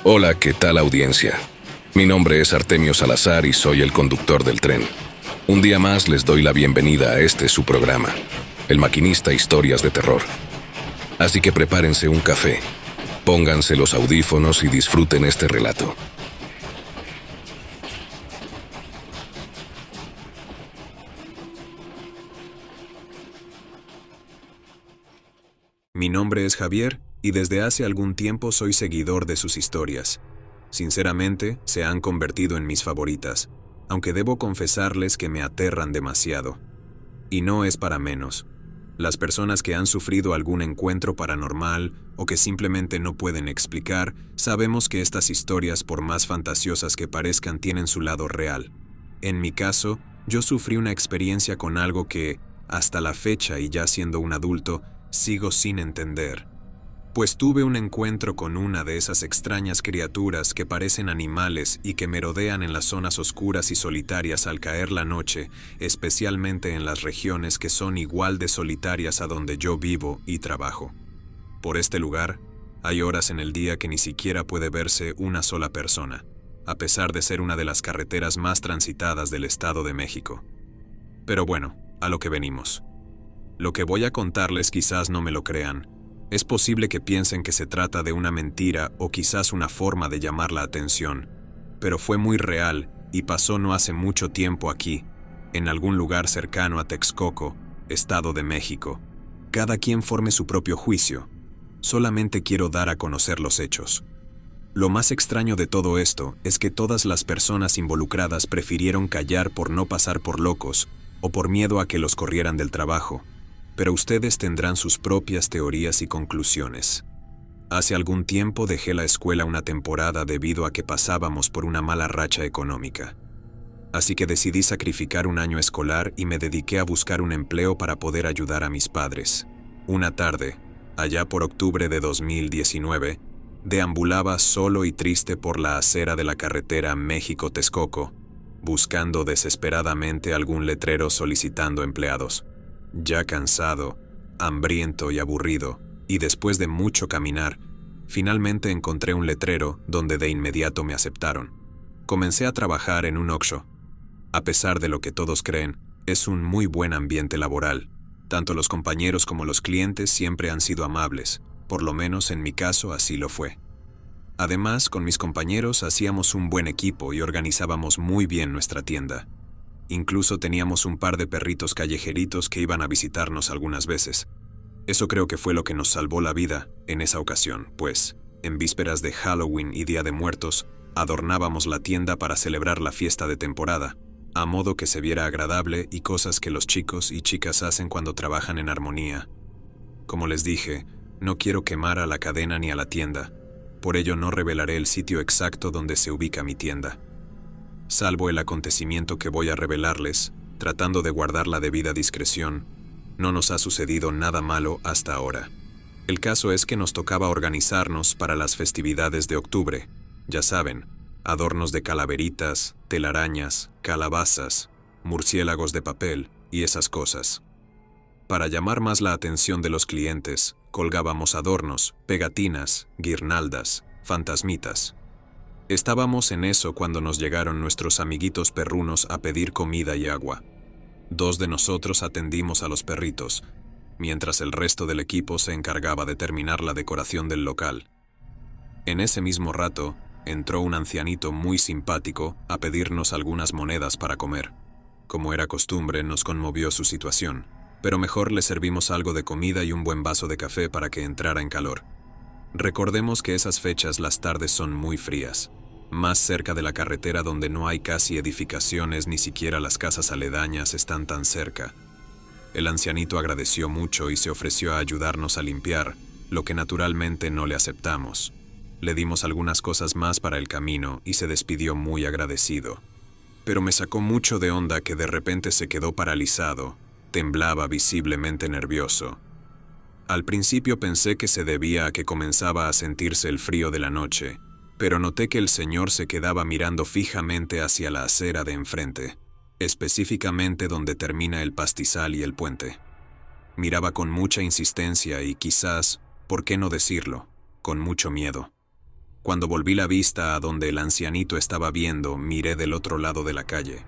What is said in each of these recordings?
Hola, ¿qué tal audiencia? Mi nombre es Artemio Salazar y soy el conductor del tren. Un día más les doy la bienvenida a este su programa, El Maquinista Historias de Terror. Así que prepárense un café, pónganse los audífonos y disfruten este relato. Mi nombre es Javier y desde hace algún tiempo soy seguidor de sus historias. Sinceramente, se han convertido en mis favoritas, aunque debo confesarles que me aterran demasiado. Y no es para menos. Las personas que han sufrido algún encuentro paranormal o que simplemente no pueden explicar, sabemos que estas historias, por más fantasiosas que parezcan, tienen su lado real. En mi caso, yo sufrí una experiencia con algo que, hasta la fecha y ya siendo un adulto, sigo sin entender. Pues tuve un encuentro con una de esas extrañas criaturas que parecen animales y que merodean en las zonas oscuras y solitarias al caer la noche, especialmente en las regiones que son igual de solitarias a donde yo vivo y trabajo. Por este lugar, hay horas en el día que ni siquiera puede verse una sola persona, a pesar de ser una de las carreteras más transitadas del Estado de México. Pero bueno, a lo que venimos. Lo que voy a contarles quizás no me lo crean. Es posible que piensen que se trata de una mentira o quizás una forma de llamar la atención, pero fue muy real y pasó no hace mucho tiempo aquí, en algún lugar cercano a Texcoco, Estado de México. Cada quien forme su propio juicio. Solamente quiero dar a conocer los hechos. Lo más extraño de todo esto es que todas las personas involucradas prefirieron callar por no pasar por locos o por miedo a que los corrieran del trabajo. Pero ustedes tendrán sus propias teorías y conclusiones. Hace algún tiempo dejé la escuela una temporada debido a que pasábamos por una mala racha económica. Así que decidí sacrificar un año escolar y me dediqué a buscar un empleo para poder ayudar a mis padres. Una tarde, allá por octubre de 2019, deambulaba solo y triste por la acera de la carretera México-Texcoco, buscando desesperadamente algún letrero solicitando empleados. Ya cansado, hambriento y aburrido, y después de mucho caminar, finalmente encontré un letrero donde de inmediato me aceptaron. Comencé a trabajar en un Oxxo. A pesar de lo que todos creen, es un muy buen ambiente laboral. Tanto los compañeros como los clientes siempre han sido amables, por lo menos en mi caso así lo fue. Además, con mis compañeros hacíamos un buen equipo y organizábamos muy bien nuestra tienda. Incluso teníamos un par de perritos callejeritos que iban a visitarnos algunas veces. Eso creo que fue lo que nos salvó la vida en esa ocasión, pues, en vísperas de Halloween y Día de Muertos, adornábamos la tienda para celebrar la fiesta de temporada, a modo que se viera agradable y cosas que los chicos y chicas hacen cuando trabajan en armonía. Como les dije, no quiero quemar a la cadena ni a la tienda, por ello no revelaré el sitio exacto donde se ubica mi tienda. Salvo el acontecimiento que voy a revelarles, tratando de guardar la debida discreción, no nos ha sucedido nada malo hasta ahora. El caso es que nos tocaba organizarnos para las festividades de octubre. Ya saben, adornos de calaveritas, telarañas, calabazas, murciélagos de papel y esas cosas. Para llamar más la atención de los clientes, colgábamos adornos, pegatinas, guirnaldas, fantasmitas. Estábamos en eso cuando nos llegaron nuestros amiguitos perrunos a pedir comida y agua. 2 de nosotros atendimos a los perritos, mientras el resto del equipo se encargaba de terminar la decoración del local. En ese mismo rato, entró un ancianito muy simpático a pedirnos algunas monedas para comer. Como era costumbre, nos conmovió su situación, pero mejor le servimos algo de comida y un buen vaso de café para que entrara en calor. Recordemos que esas fechas las tardes son muy frías, más cerca de la carretera donde no hay casi edificaciones, ni siquiera las casas aledañas están tan cerca. El ancianito agradeció mucho y se ofreció a ayudarnos a limpiar, lo que naturalmente no le aceptamos. Le dimos algunas cosas más para el camino y se despidió muy agradecido. Pero me sacó mucho de onda que de repente se quedó paralizado, temblaba visiblemente nervioso. Al principio pensé que se debía a que comenzaba a sentirse el frío de la noche, pero noté que el señor se quedaba mirando fijamente hacia la acera de enfrente, específicamente donde termina el pastizal y el puente. Miraba con mucha insistencia y quizás, ¿por qué no decirlo?, con mucho miedo. Cuando volví la vista a donde el ancianito estaba viendo, miré del otro lado de la calle.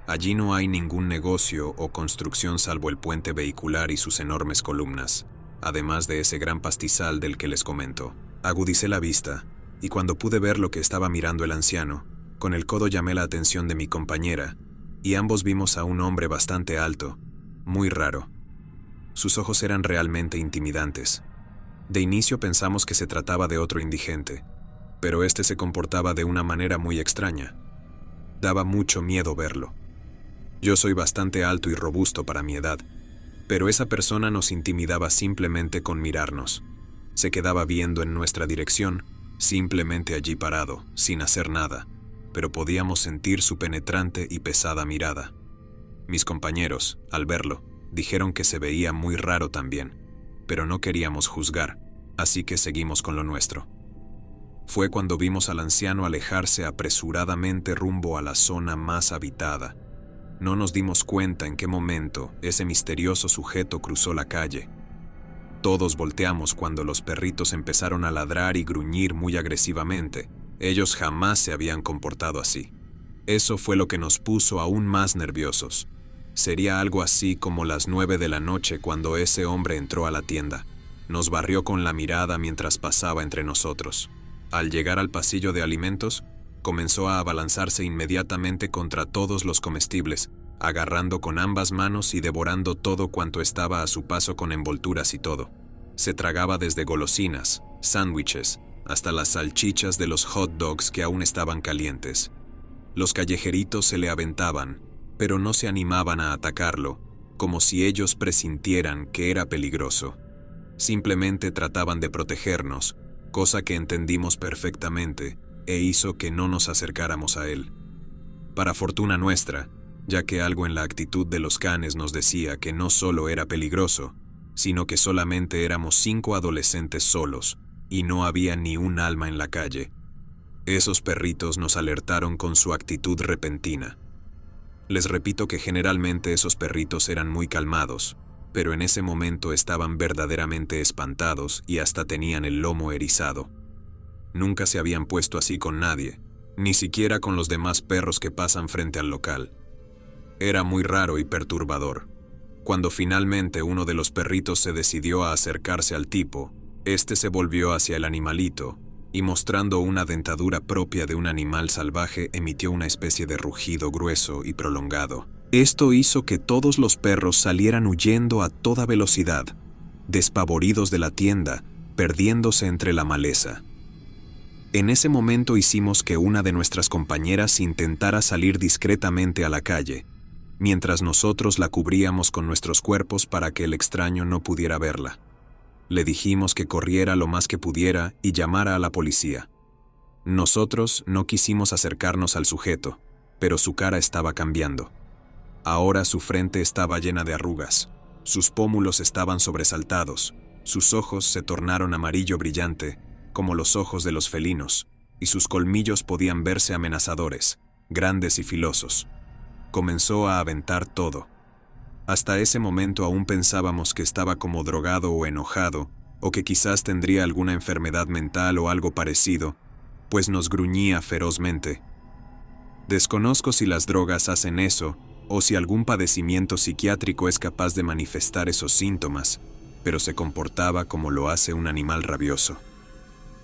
Allí no hay ningún negocio o construcción salvo el puente vehicular y sus enormes columnas, además de ese gran pastizal del que les comento. Agudicé la vista, y cuando pude ver lo que estaba mirando el anciano, con el codo llamé la atención de mi compañera, y ambos vimos a un hombre bastante alto, muy raro. Sus ojos eran realmente intimidantes. De inicio pensamos que se trataba de otro indigente, pero este se comportaba de una manera muy extraña. Daba mucho miedo verlo. Yo soy bastante alto y robusto para mi edad, pero esa persona nos intimidaba simplemente con mirarnos. Se quedaba viendo en nuestra dirección, simplemente allí parado, sin hacer nada, pero podíamos sentir su penetrante y pesada mirada. Mis compañeros, al verlo, dijeron que se veía muy raro también, pero no queríamos juzgar, así que seguimos con lo nuestro. Fue cuando vimos al anciano alejarse apresuradamente rumbo a la zona más habitada. No nos dimos cuenta en qué momento ese misterioso sujeto cruzó la calle. Todos volteamos cuando los perritos empezaron a ladrar y gruñir muy agresivamente. Ellos jamás se habían comportado así. Eso fue lo que nos puso aún más nerviosos. Sería algo así como las 9 de la noche cuando ese hombre entró a la tienda. Nos barrió con la mirada mientras pasaba entre nosotros. Al llegar al pasillo de alimentos, comenzó a abalanzarse inmediatamente contra todos los comestibles, agarrando con ambas manos y devorando todo cuanto estaba a su paso con envolturas y todo. Se tragaba desde golosinas, sándwiches, hasta las salchichas de los hot dogs que aún estaban calientes. Los callejeritos se le aventaban, pero no se animaban a atacarlo, como si ellos presintieran que era peligroso. Simplemente trataban de protegernos, cosa que entendimos perfectamente, e hizo que no nos acercáramos a él. Para fortuna nuestra, ya que algo en la actitud de los canes nos decía que no solo era peligroso, sino que solamente éramos 5 adolescentes solos, y no había ni un alma en la calle. Esos perritos nos alertaron con su actitud repentina. Les repito que generalmente esos perritos eran muy calmados, pero en ese momento estaban verdaderamente espantados y hasta tenían el lomo erizado. Nunca se habían puesto así con nadie, ni siquiera con los demás perros que pasan frente al local. Era muy raro y perturbador. Cuando finalmente uno de los perritos se decidió a acercarse al tipo, este se volvió hacia el animalito y, mostrando una dentadura propia de un animal salvaje, emitió una especie de rugido grueso y prolongado. Esto hizo que todos los perros salieran huyendo a toda velocidad, despavoridos de la tienda, perdiéndose entre la maleza. En ese momento hicimos que una de nuestras compañeras intentara salir discretamente a la calle, mientras nosotros la cubríamos con nuestros cuerpos para que el extraño no pudiera verla. Le dijimos que corriera lo más que pudiera y llamara a la policía. Nosotros no quisimos acercarnos al sujeto, pero su cara estaba cambiando. Ahora su frente estaba llena de arrugas, sus pómulos estaban sobresaltados, sus ojos se tornaron amarillo brillante, como los ojos de los felinos, y sus colmillos podían verse amenazadores, grandes y filosos. Comenzó a aventar todo. Hasta ese momento aún pensábamos que estaba como drogado o enojado, o que quizás tendría alguna enfermedad mental o algo parecido, pues nos gruñía ferozmente. Desconozco si las drogas hacen eso, o si algún padecimiento psiquiátrico es capaz de manifestar esos síntomas, pero se comportaba como lo hace un animal rabioso.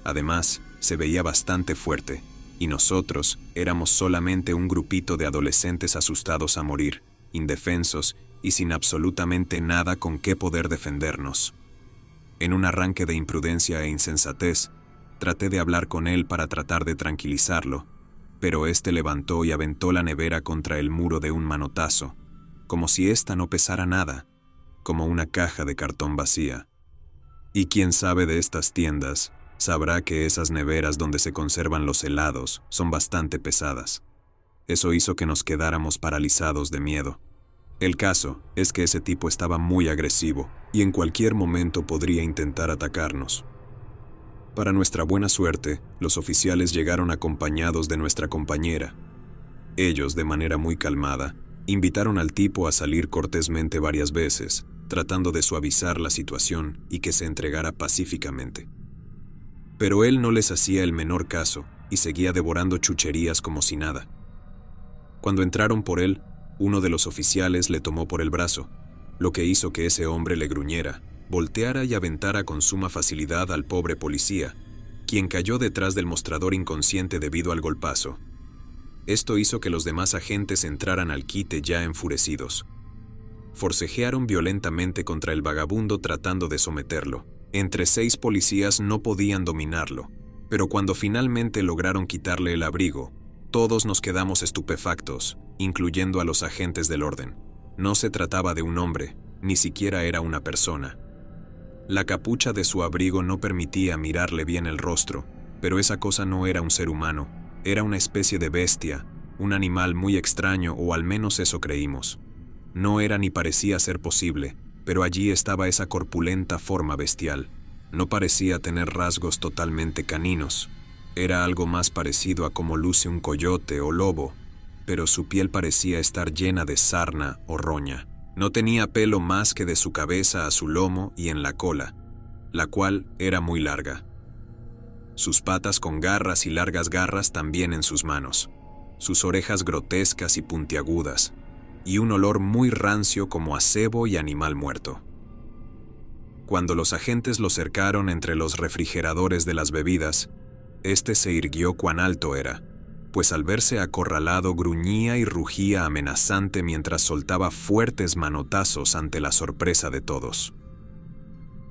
Además, se veía bastante fuerte, y nosotros éramos solamente un grupito de adolescentes asustados a morir, indefensos y sin absolutamente nada con qué poder defendernos. En un arranque de imprudencia e insensatez, traté de hablar con él para tratar de tranquilizarlo, pero éste levantó y aventó la nevera contra el muro de un manotazo, como si ésta no pesara nada, como una caja de cartón vacía. Y quien sabe de estas tiendas, sabrá que esas neveras donde se conservan los helados son bastante pesadas. Eso hizo que nos quedáramos paralizados de miedo. El caso es que ese tipo estaba muy agresivo y en cualquier momento podría intentar atacarnos. Para nuestra buena suerte, los oficiales llegaron acompañados de nuestra compañera. Ellos, de manera muy calmada, invitaron al tipo a salir cortésmente varias veces, tratando de suavizar la situación y que se entregara pacíficamente. Pero él no les hacía el menor caso y seguía devorando chucherías como si nada. Cuando entraron por él, uno de los oficiales le tomó por el brazo, lo que hizo que ese hombre le gruñera, volteara y aventara con suma facilidad al pobre policía, quien cayó detrás del mostrador inconsciente debido al golpazo. Esto hizo que los demás agentes entraran al quite ya enfurecidos. Forcejearon violentamente contra el vagabundo tratando de someterlo. Entre 6 policías no podían dominarlo, pero cuando finalmente lograron quitarle el abrigo, todos nos quedamos estupefactos, incluyendo a los agentes del orden. No se trataba de un hombre, ni siquiera era una persona. La capucha de su abrigo no permitía mirarle bien el rostro, pero esa cosa no era un ser humano, era una especie de bestia, un animal muy extraño, o al menos eso creímos. No era ni parecía ser posible, pero allí estaba esa corpulenta forma bestial. No parecía tener rasgos totalmente caninos. Era algo más parecido a como luce un coyote o lobo, pero su piel parecía estar llena de sarna o roña. No tenía pelo más que de su cabeza a su lomo y en la cola, la cual era muy larga. Sus patas con garras y largas garras también en sus manos, sus orejas grotescas y puntiagudas, y un olor muy rancio como a cebo y animal muerto. Cuando los agentes lo cercaron entre los refrigeradores de las bebidas, este se irguió cuán alto era, pues al verse acorralado gruñía y rugía amenazante mientras soltaba fuertes manotazos ante la sorpresa de todos.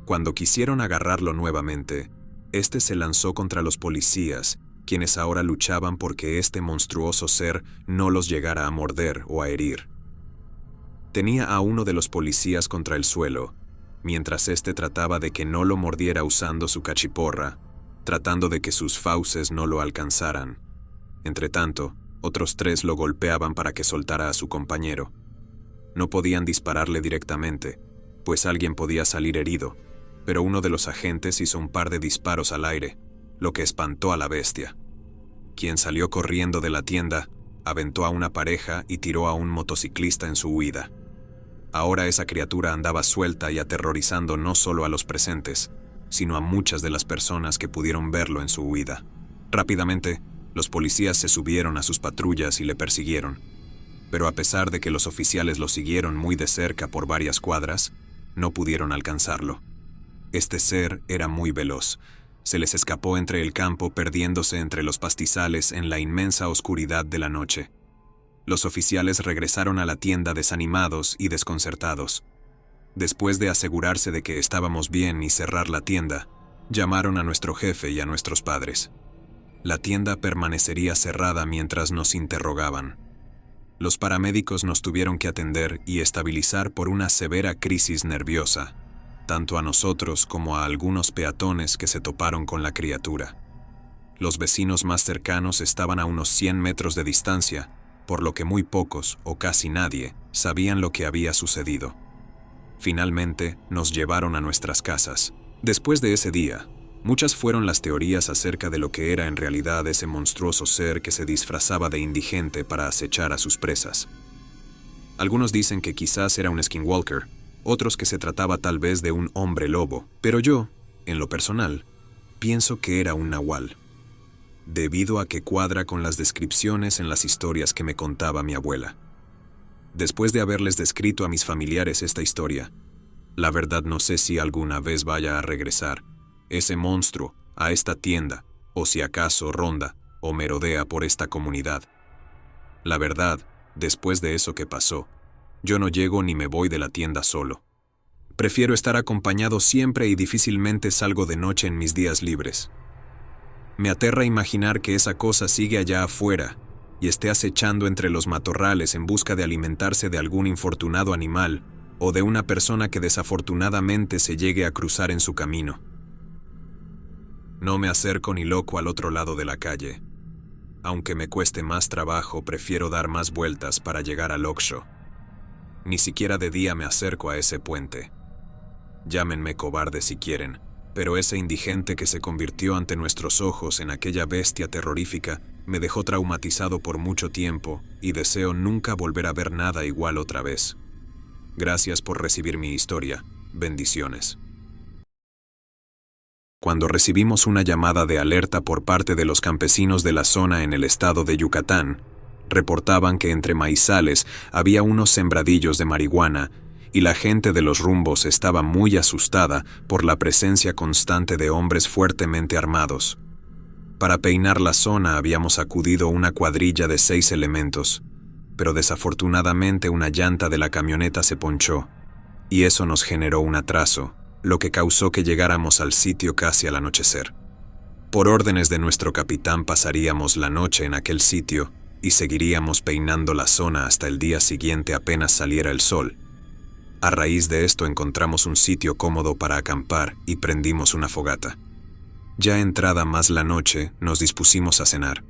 Cuando quisieron agarrarlo nuevamente, este se lanzó contra los policías, quienes ahora luchaban porque este monstruoso ser no los llegara a morder o a herir. Tenía a uno de los policías contra el suelo, mientras este trataba de que no lo mordiera usando su cachiporra, tratando de que sus fauces no lo alcanzaran. Entretanto, otros 3 lo golpeaban para que soltara a su compañero. No podían dispararle directamente, pues alguien podía salir herido, pero uno de los agentes hizo un par de disparos al aire, lo que espantó a la bestia, quien salió corriendo de la tienda, aventó a una pareja y tiró a un motociclista en su huida. Ahora esa criatura andaba suelta y aterrorizando no solo a los presentes, sino a muchas de las personas que pudieron verlo en su huida. Rápidamente, los policías se subieron a sus patrullas y le persiguieron, pero a pesar de que los oficiales lo siguieron muy de cerca por varias cuadras, no pudieron alcanzarlo. Este ser era muy veloz. Se les escapó entre el campo, perdiéndose entre los pastizales en la inmensa oscuridad de la noche. Los oficiales regresaron a la tienda desanimados y desconcertados. Después de asegurarse de que estábamos bien y cerrar la tienda, llamaron a nuestro jefe y a nuestros padres. La tienda permanecería cerrada mientras nos interrogaban. Los paramédicos nos tuvieron que atender y estabilizar por una severa crisis nerviosa, tanto a nosotros como a algunos peatones que se toparon con la criatura. Los vecinos más cercanos estaban a unos 100 metros de distancia, por lo que muy pocos, o casi nadie, sabían lo que había sucedido. Finalmente, nos llevaron a nuestras casas. Después de ese día, muchas fueron las teorías acerca de lo que era en realidad ese monstruoso ser que se disfrazaba de indigente para acechar a sus presas. Algunos dicen que quizás era un skinwalker, otros que se trataba tal vez de un hombre lobo, pero yo, en lo personal, pienso que era un nahual, debido a que cuadra con las descripciones en las historias que me contaba mi abuela. Después de haberles descrito a mis familiares esta historia, la verdad no sé si alguna vez vaya a regresar ese monstruo a esta tienda, o si acaso ronda o merodea por esta comunidad. La verdad, después de eso que pasó, yo no llego ni me voy de la tienda solo. Prefiero estar acompañado siempre y difícilmente salgo de noche en mis días libres. Me aterra imaginar que esa cosa sigue allá afuera y esté acechando entre los matorrales en busca de alimentarse de algún infortunado animal o de una persona que desafortunadamente se llegue a cruzar en su camino. No me acerco ni loco al otro lado de la calle. Aunque me cueste más trabajo, prefiero dar más vueltas para llegar al Oxxo. Ni siquiera de día me acerco a ese puente. Llámenme cobarde si quieren, pero ese indigente que se convirtió ante nuestros ojos en aquella bestia terrorífica me dejó traumatizado por mucho tiempo y deseo nunca volver a ver nada igual otra vez. Gracias por recibir mi historia. Bendiciones. cuando recibimos una llamada de alerta por parte de los campesinos de la zona en el estado de Yucatán. Reportaban que entre maizales había unos sembradillos de marihuana y la gente de los rumbos estaba muy asustada por la presencia constante de hombres fuertemente armados. Para peinar la zona habíamos acudido una cuadrilla de 6 elementos, pero desafortunadamente una llanta de la camioneta se ponchó, y eso nos generó un atraso, lo que causó que llegáramos al sitio casi al anochecer. Por órdenes de nuestro capitán pasaríamos la noche en aquel sitio y seguiríamos peinando la zona hasta el día siguiente apenas saliera el sol. A raíz de esto encontramos un sitio cómodo para acampar y prendimos una fogata. Ya entrada más la noche, nos dispusimos a cenar.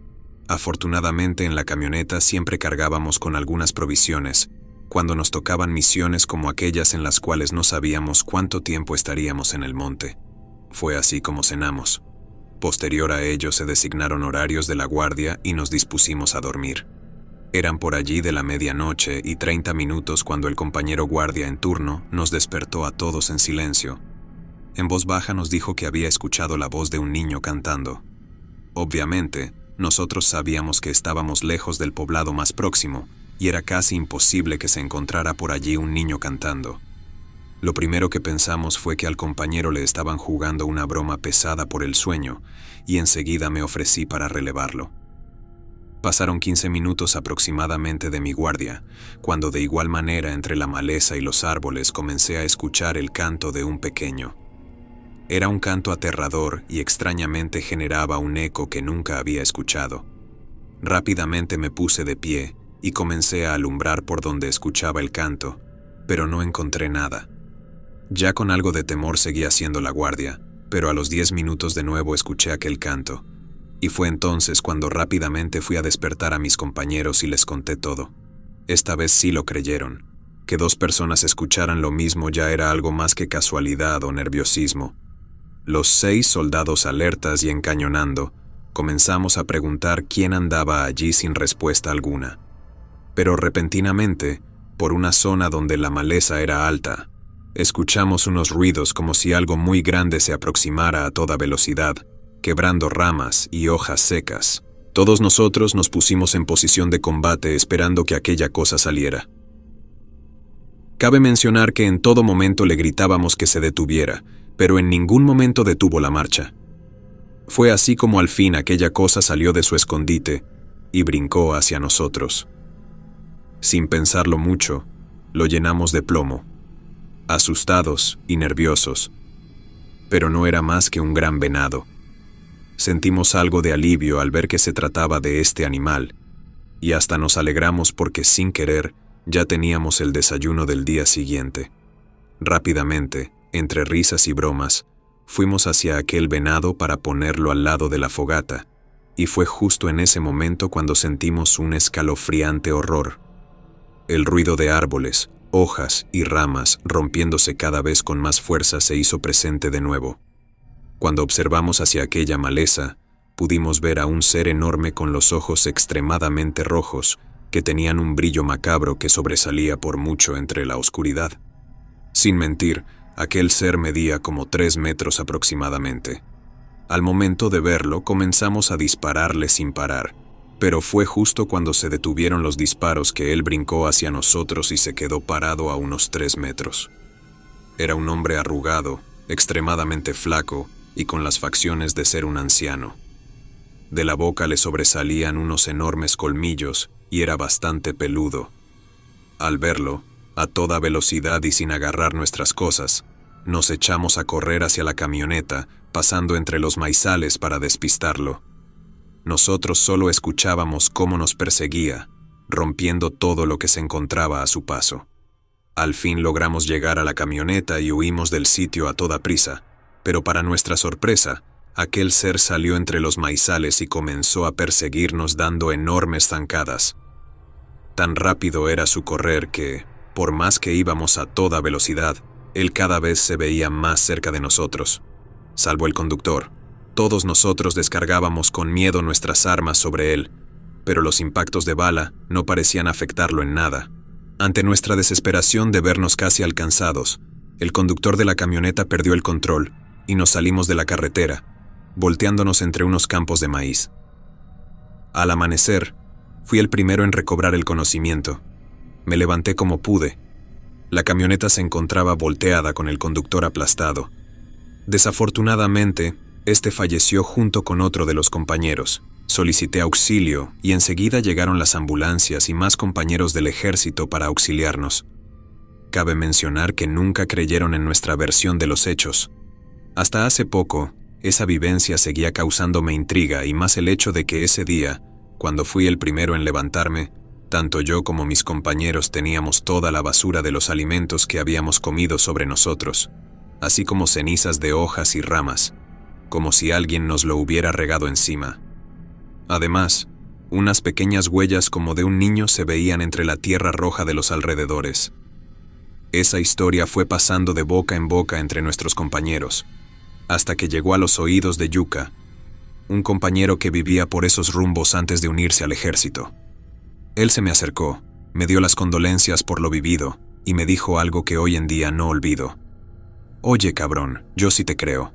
Afortunadamente en la camioneta siempre cargábamos con algunas provisiones, cuando nos tocaban misiones como aquellas en las cuales no sabíamos cuánto tiempo estaríamos en el monte. Fue así como cenamos. Posterior a ello se designaron horarios de la guardia y nos dispusimos a dormir. Eran por allí de la 00:30 cuando el compañero guardia en turno nos despertó a todos en silencio. En voz baja nos dijo que había escuchado la voz de un niño cantando. Obviamente, nosotros sabíamos que estábamos lejos del poblado más próximo y era casi imposible que se encontrara por allí un niño cantando. Lo primero que pensamos fue que al compañero le estaban jugando una broma pesada por el sueño y enseguida me ofrecí para relevarlo. Pasaron 15 minutos aproximadamente de mi guardia, cuando de igual manera entre la maleza y los árboles comencé a escuchar el canto de un pequeño. Era un canto aterrador y extrañamente generaba un eco que nunca había escuchado. Rápidamente me puse de pie y comencé a alumbrar por donde escuchaba el canto, pero no encontré nada. Ya con algo de temor seguí haciendo la guardia, pero a los 10 minutos de nuevo escuché aquel canto, y fue entonces cuando rápidamente fui a despertar a mis compañeros y les conté todo. Esta vez sí lo creyeron. Que 2 personas escucharan lo mismo ya era algo más que casualidad o nerviosismo. Los 6 soldados alertas y encañonando, comenzamos a preguntar quién andaba allí sin respuesta alguna. Pero repentinamente, por una zona donde la maleza era alta, escuchamos unos ruidos como si algo muy grande se aproximara a toda velocidad, quebrando ramas y hojas secas. Todos nosotros nos pusimos en posición de combate esperando que aquella cosa saliera. Cabe mencionar que en todo momento le gritábamos que se detuviera, pero en ningún momento detuvo la marcha. Fue así como al fin aquella cosa salió de su escondite y brincó hacia nosotros. Sin pensarlo mucho, lo llenamos de plomo, asustados y nerviosos, pero no era más que un gran venado. Sentimos algo de alivio al ver que se trataba de este animal, y hasta nos alegramos porque sin querer ya teníamos el desayuno del día siguiente. Rápidamente, entre risas y bromas, fuimos hacia aquel venado para ponerlo al lado de la fogata, y fue justo en ese momento cuando sentimos un escalofriante horror. El ruido de árboles, hojas y ramas rompiéndose cada vez con más fuerza se hizo presente de nuevo. Cuando observamos hacia aquella maleza, pudimos ver a un ser enorme con los ojos extremadamente rojos, que tenían un brillo macabro que sobresalía por mucho entre la oscuridad. Sin mentir, aquel ser medía como 3 metros aproximadamente. Al momento de verlo, comenzamos a dispararle sin parar, pero fue justo cuando se detuvieron los disparos que él brincó hacia nosotros y se quedó parado a unos 3 metros. Era un hombre arrugado, extremadamente flaco y con las facciones de ser un anciano. De la boca le sobresalían unos enormes colmillos y era bastante peludo. Al verlo, a toda velocidad y sin agarrar nuestras cosas, nos echamos a correr hacia la camioneta, pasando entre los maizales para despistarlo. Nosotros solo escuchábamos cómo nos perseguía, rompiendo todo lo que se encontraba a su paso. Al fin logramos llegar a la camioneta y huimos del sitio a toda prisa, pero para nuestra sorpresa, aquel ser salió entre los maizales y comenzó a perseguirnos dando enormes zancadas. Tan rápido era su correr que, por más que íbamos a toda velocidad, él cada vez se veía más cerca de nosotros. Salvo el conductor, todos nosotros descargábamos con miedo nuestras armas sobre él, pero los impactos de bala no parecían afectarlo en nada. Ante nuestra desesperación de vernos casi alcanzados, el conductor de la camioneta perdió el control y nos salimos de la carretera, volteándonos entre unos campos de maíz. Al amanecer, fui el primero en recobrar el conocimiento. Me levanté como pude. La camioneta se encontraba volteada con el conductor aplastado. Desafortunadamente, este falleció junto con otro de los compañeros. Solicité auxilio y enseguida llegaron las ambulancias y más compañeros del ejército para auxiliarnos. Cabe mencionar que nunca creyeron en nuestra versión de los hechos. Hasta hace poco, esa vivencia seguía causándome intriga y más el hecho de que ese día, cuando fui el primero en levantarme, tanto yo como mis compañeros teníamos toda la basura de los alimentos que habíamos comido sobre nosotros, así como cenizas de hojas y ramas, como si alguien nos lo hubiera regado encima. Además, unas pequeñas huellas como de un niño se veían entre la tierra roja de los alrededores. Esa historia fue pasando de boca en boca entre nuestros compañeros, hasta que llegó a los oídos de Yuka, un compañero que vivía por esos rumbos antes de unirse al ejército. Él se me acercó, me dio las condolencias por lo vivido y me dijo algo que hoy en día no olvido. Oye, cabrón, yo sí te creo.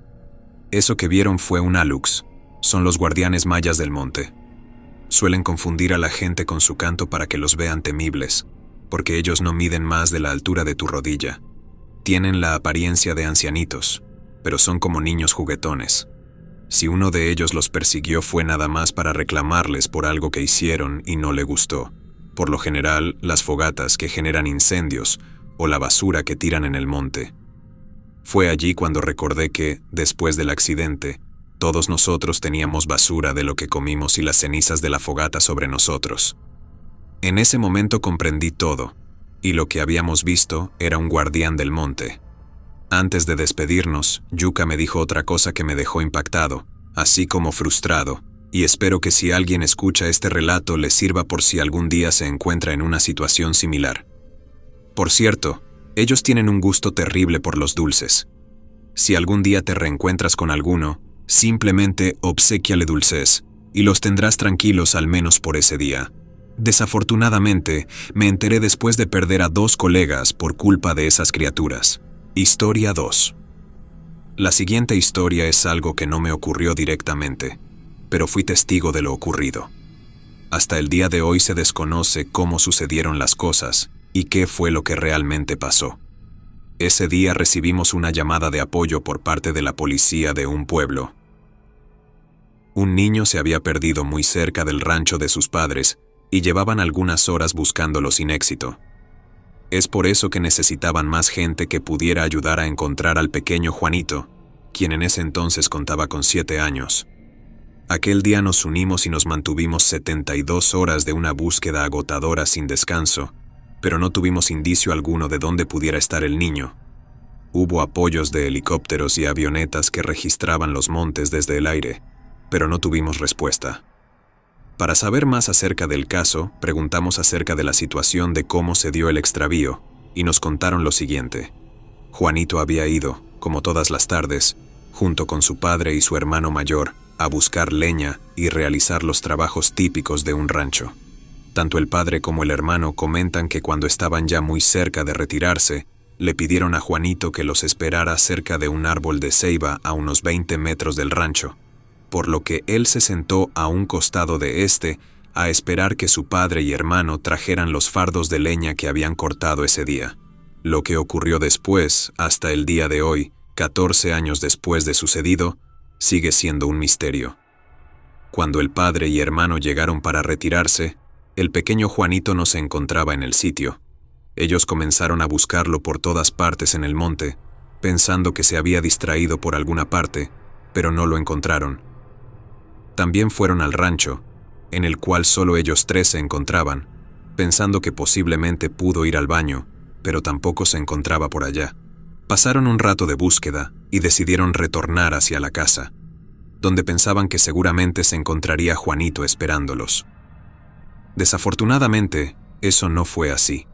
Eso que vieron fue un alux. Son los guardianes mayas del monte. Suelen confundir a la gente con su canto para que los vean temibles, porque ellos no miden más de la altura de tu rodilla. Tienen la apariencia de ancianitos, pero son como niños juguetones. Si uno de ellos los persiguió fue nada más para reclamarles por algo que hicieron y no le gustó. Por lo general, las fogatas que generan incendios o la basura que tiran en el monte. Fue allí cuando recordé que, después del accidente, todos nosotros teníamos basura de lo que comimos y las cenizas de la fogata sobre nosotros. En ese momento comprendí todo, y lo que habíamos visto era un guardián del monte. Antes de despedirnos, Yuka me dijo otra cosa que me dejó impactado, así como frustrado, y espero que si alguien escucha este relato le sirva por si algún día se encuentra en una situación similar. Por cierto, ellos tienen un gusto terrible por los dulces. Si algún día te reencuentras con alguno, simplemente obséquiale dulces, y los tendrás tranquilos al menos por ese día. Desafortunadamente, me enteré después de perder a 2 colegas por culpa de esas criaturas. Historia 2. La siguiente historia es algo que no me ocurrió directamente, pero fui testigo de lo ocurrido. Hasta el día de hoy se desconoce cómo sucedieron las cosas y qué fue lo que realmente pasó. Ese día recibimos una llamada de apoyo por parte de la policía de un pueblo. Un niño se había perdido muy cerca del rancho de sus padres y llevaban algunas horas buscándolo sin éxito. Es por eso que necesitaban más gente que pudiera ayudar a encontrar al pequeño Juanito, quien en ese entonces contaba con 7 años. Aquel día nos unimos y nos mantuvimos 72 horas de una búsqueda agotadora sin descanso, pero no tuvimos indicio alguno de dónde pudiera estar el niño. Hubo apoyos de helicópteros y avionetas que registraban los montes desde el aire, pero no tuvimos respuesta. Para saber más acerca del caso, preguntamos acerca de la situación de cómo se dio el extravío, y nos contaron lo siguiente. Juanito había ido, como todas las tardes, junto con su padre y su hermano mayor, a buscar leña y realizar los trabajos típicos de un rancho. Tanto el padre como el hermano comentan que cuando estaban ya muy cerca de retirarse, le pidieron a Juanito que los esperara cerca de un árbol de ceiba a unos 20 metros del rancho, por lo que él se sentó a un costado de este a esperar que su padre y hermano trajeran los fardos de leña que habían cortado ese día. Lo que ocurrió después, hasta el día de hoy, 14 años después de sucedido, sigue siendo un misterio. Cuando el padre y hermano llegaron para retirarse, el pequeño Juanito no se encontraba en el sitio. Ellos comenzaron a buscarlo por todas partes en el monte, pensando que se había distraído por alguna parte, pero no lo encontraron. También fueron al rancho, en el cual solo ellos 3 se encontraban, pensando que posiblemente pudo ir al baño, pero tampoco se encontraba por allá. Pasaron un rato de búsqueda y decidieron retornar hacia la casa, donde pensaban que seguramente se encontraría Juanito esperándolos. Desafortunadamente, eso no fue así.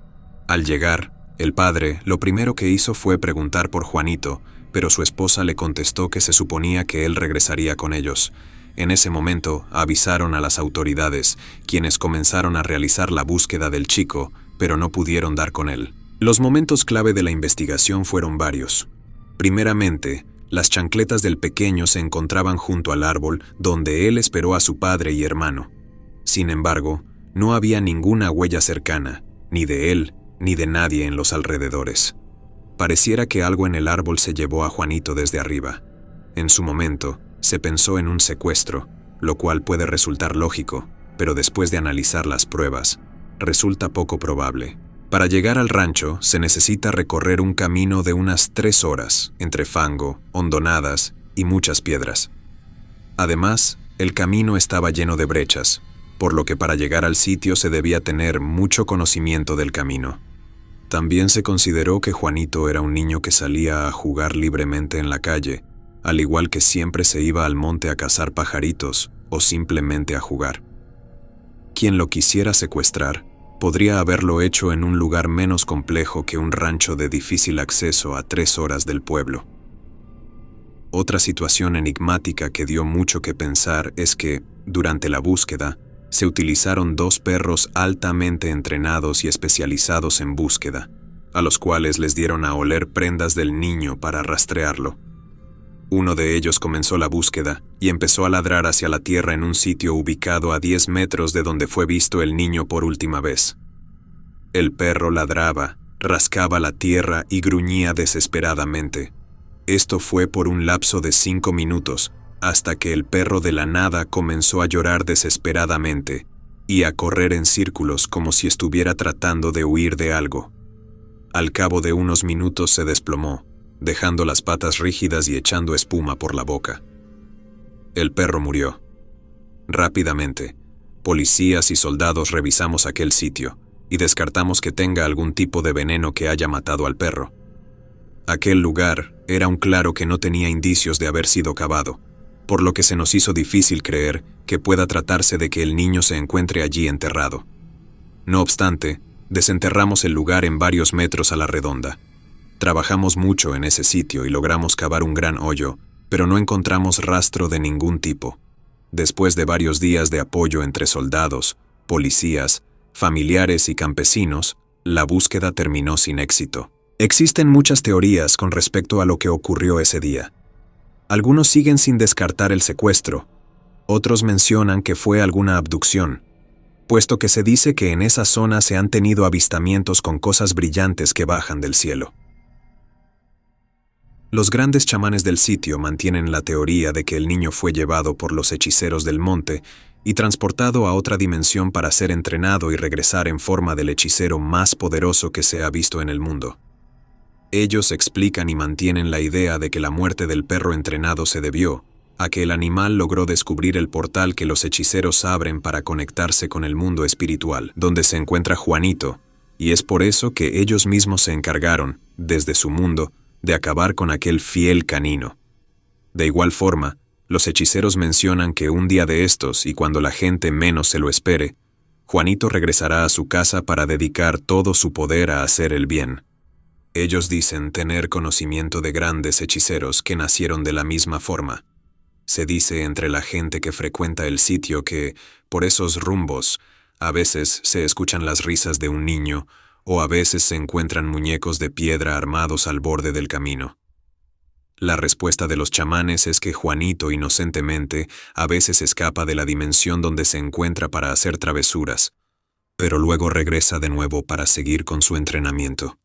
Al llegar, el padre lo primero que hizo fue preguntar por Juanito, pero su esposa le contestó que se suponía que él regresaría con ellos. En ese momento, avisaron a las autoridades, quienes comenzaron a realizar la búsqueda del chico, pero no pudieron dar con él. Los momentos clave de la investigación fueron varios. Primeramente, Las chancletas del pequeño se encontraban junto al árbol donde él esperó a su padre y hermano. Sin embargo, no había ninguna huella cercana, ni de él, ni de nadie en los alrededores. Pareciera que algo en el árbol se llevó a Juanito desde arriba. En su momento, se pensó en un secuestro, lo cual puede resultar lógico, pero después de analizar las pruebas, resulta poco probable. Para llegar al rancho, se necesita recorrer un camino de unas 3 horas, entre fango, hondonadas y muchas piedras. Además, el camino estaba lleno de brechas, por lo que para llegar al sitio se debía tener mucho conocimiento del camino. También se consideró que Juanito era un niño que salía a jugar libremente en la calle, al igual que siempre se iba al monte a cazar pajaritos o simplemente a jugar. Quien lo quisiera secuestrar podría haberlo hecho en un lugar menos complejo que un rancho de difícil acceso a 3 horas del pueblo. Otra situación enigmática que dio mucho que pensar es que, durante la búsqueda, se utilizaron 2 perros altamente entrenados y especializados en búsqueda, a los cuales les dieron a oler prendas del niño para rastrearlo. Uno de ellos comenzó la búsqueda y empezó a ladrar hacia la tierra en un sitio ubicado a 10 metros de donde fue visto el niño por última vez. El perro ladraba, rascaba la tierra y gruñía desesperadamente. Esto fue por un lapso de 5 minutos, hasta que el perro de la nada comenzó a llorar desesperadamente y a correr en círculos como si estuviera tratando de huir de algo. Al cabo de unos minutos se desplomó, dejando las patas rígidas y echando espuma por la boca. El perro murió. Rápidamente, policías y soldados revisamos aquel sitio y descartamos que tenga algún tipo de veneno que haya matado al perro. Aquel lugar era un claro que no tenía indicios de haber sido cavado, por lo que se nos hizo difícil creer que pueda tratarse de que el niño se encuentre allí enterrado. No obstante, desenterramos el lugar en varios metros a la redonda. Trabajamos mucho en ese sitio y logramos cavar un gran hoyo, pero no encontramos rastro de ningún tipo. Después de varios días de apoyo entre soldados, policías, familiares y campesinos, la búsqueda terminó sin éxito. Existen muchas teorías con respecto a lo que ocurrió ese día. Algunos siguen sin descartar el secuestro, otros mencionan que fue alguna abducción, puesto que se dice que en esa zona se han tenido avistamientos con cosas brillantes que bajan del cielo. Los grandes chamanes del sitio mantienen la teoría de que el niño fue llevado por los hechiceros del monte y transportado a otra dimensión para ser entrenado y regresar en forma del hechicero más poderoso que se ha visto en el mundo. Ellos explican y mantienen la idea de que la muerte del perro entrenado se debió a que el animal logró descubrir el portal que los hechiceros abren para conectarse con el mundo espiritual, donde se encuentra Juanito, y es por eso que ellos mismos se encargaron, desde su mundo, de acabar con aquel fiel canino. De igual forma, los hechiceros mencionan que un día de estos, y cuando la gente menos se lo espere, Juanito regresará a su casa para dedicar todo su poder a hacer el bien. Ellos dicen tener conocimiento de grandes hechiceros que nacieron de la misma forma. Se dice entre la gente que frecuenta el sitio que, por esos rumbos, a veces se escuchan las risas de un niño o a veces se encuentran muñecos de piedra armados al borde del camino. La respuesta de los chamanes es que Juanito inocentemente a veces escapa de la dimensión donde se encuentra para hacer travesuras, pero luego regresa de nuevo para seguir con su entrenamiento.